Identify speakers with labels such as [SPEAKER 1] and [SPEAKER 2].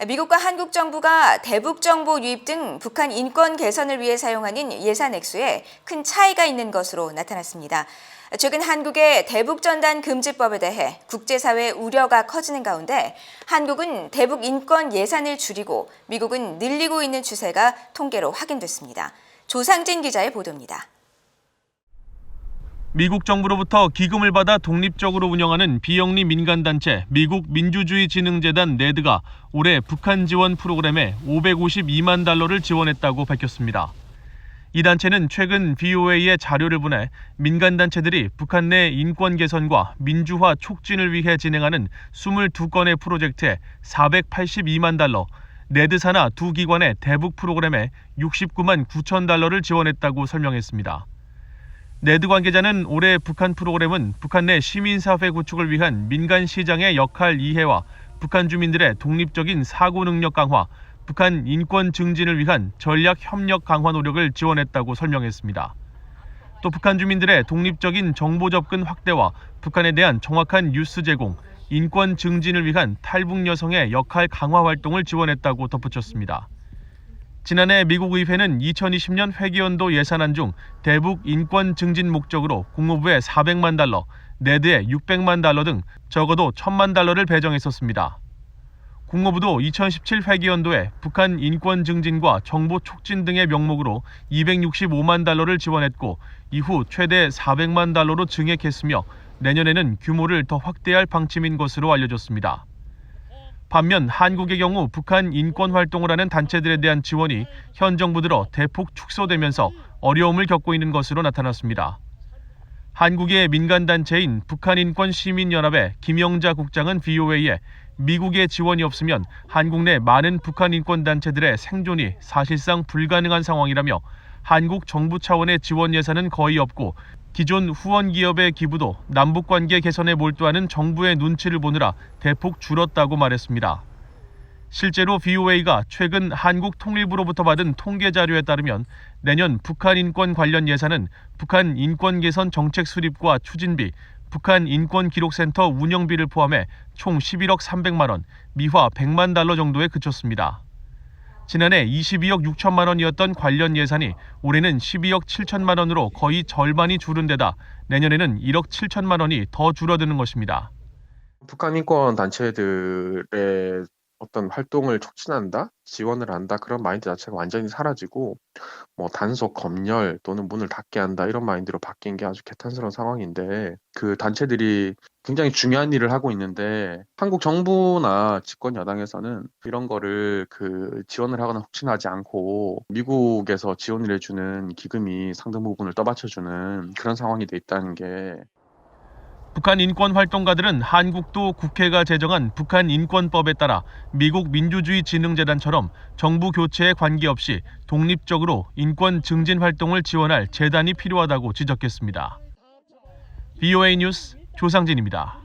[SPEAKER 1] 미국과 한국 정부가 대북 정보 유입 등 북한 인권 개선을 위해 사용하는 예산 액수에 큰 차이가 있는 것으로 나타났습니다. 최근 한국의 대북 전단 금지법에 대해 국제사회의 우려가 커지는 가운데 한국은 대북 인권 예산을 줄이고 미국은 늘리고 있는 추세가 통계로 확인됐습니다. 조상진 기자의 보도입니다.
[SPEAKER 2] 미국 정부로부터 기금을 받아 독립적으로 운영하는 비영리 민간단체 미국 민주주의진흥재단 네드가 올해 북한 지원 프로그램에 $552만 달러를 지원했다고 밝혔습니다. 이 단체는 최근 VOA에 자료를 보내 민간단체들이 북한 내 인권 개선과 민주화 촉진을 위해 진행하는 22건의 프로젝트에 $482만 달러, 네드 산하 두 기관의 대북 프로그램에 $69만 9천 달러를 지원했다고 설명했습니다. 네드 관계자는 올해 북한 프로그램은 북한 내 시민사회 구축을 위한 민간 시장의 역할 이해와 북한 주민들의 독립적인 사고 능력 강화, 북한 인권 증진을 위한 전략 협력 강화 노력을 지원했다고 설명했습니다. 또 북한 주민들의 독립적인 정보 접근 확대와 북한에 대한 정확한 뉴스 제공, 인권 증진을 위한 탈북 여성의 역할 강화 활동을 지원했다고 덧붙였습니다. 지난해 미국 의회는 2020년 회계연도 예산안 중 대북 인권 증진 목적으로 국무부에 $400만 달러, 네드에 $600만 달러 등 적어도 $1,000만 달러를 배정했었습니다. 국무부도 2017 회계연도에 북한 인권 증진과 정보 촉진 등의 명목으로 $265만 달러를 지원했고 이후 최대 $400만 달러로 증액했으며 내년에는 규모를 더 확대할 방침인 것으로 알려졌습니다. 반면 한국의 경우 북한 인권 활동을 하는 단체들에 대한 지원이 현 정부 들어 대폭 축소되면서 어려움을 겪고 있는 것으로 나타났습니다. 한국의 민간단체인 북한인권시민연합의 김영자 국장은 VOA에 미국의 지원이 없으면 한국 내 많은 북한 인권단체들의 생존이 사실상 불가능한 상황이라며 한국 정부 차원의 지원 예산은 거의 없고 기존 후원 기업의 기부도 남북관계 개선에 몰두하는 정부의 눈치를 보느라 대폭 줄었다고 말했습니다. 실제로 VOA가 최근 한국통일부로부터 받은 통계 자료에 따르면 내년 북한 인권 관련 예산은 북한 인권 개선 정책 수립과 추진비, 북한 인권기록센터 운영비를 포함해 총 11억 300만 원, 미화 100만 달러 정도에 그쳤습니다. 지난해 22억 6천만 원이었던 관련 예산이 올해는 12억 7천만 원으로 거의 절반이 줄은 데다 내년에는 1억 7천만 원이 더 줄어드는 것입니다.
[SPEAKER 3] 북한 인권 단체들의 어떤 활동을 촉진한다, 지원을 한다 그런 마인드 자체가 완전히 사라지고 단속, 검열 또는 문을 닫게 한다 이런 마인드로 바뀐 게 아주 개탄스러운 상황인데 그 단체들이 굉장히 중요한 일을 하고 있는데 한국 정부나 집권 여당에서는 이런 거를 지원을 하거나 촉진하지 않고 미국에서 지원을 해주는 기금이 상당 부분을 떠받쳐주는 그런 상황이 돼 있다는 게
[SPEAKER 2] 북한 인권 활동가들은 한국도 국회가 제정한 북한 인권법에 따라 미국 민주주의진흥재단처럼 정부 교체에 관계없이 독립적으로 인권 증진 활동을 지원할 재단이 필요하다고 지적했습니다. VOA 뉴스 조상진입니다.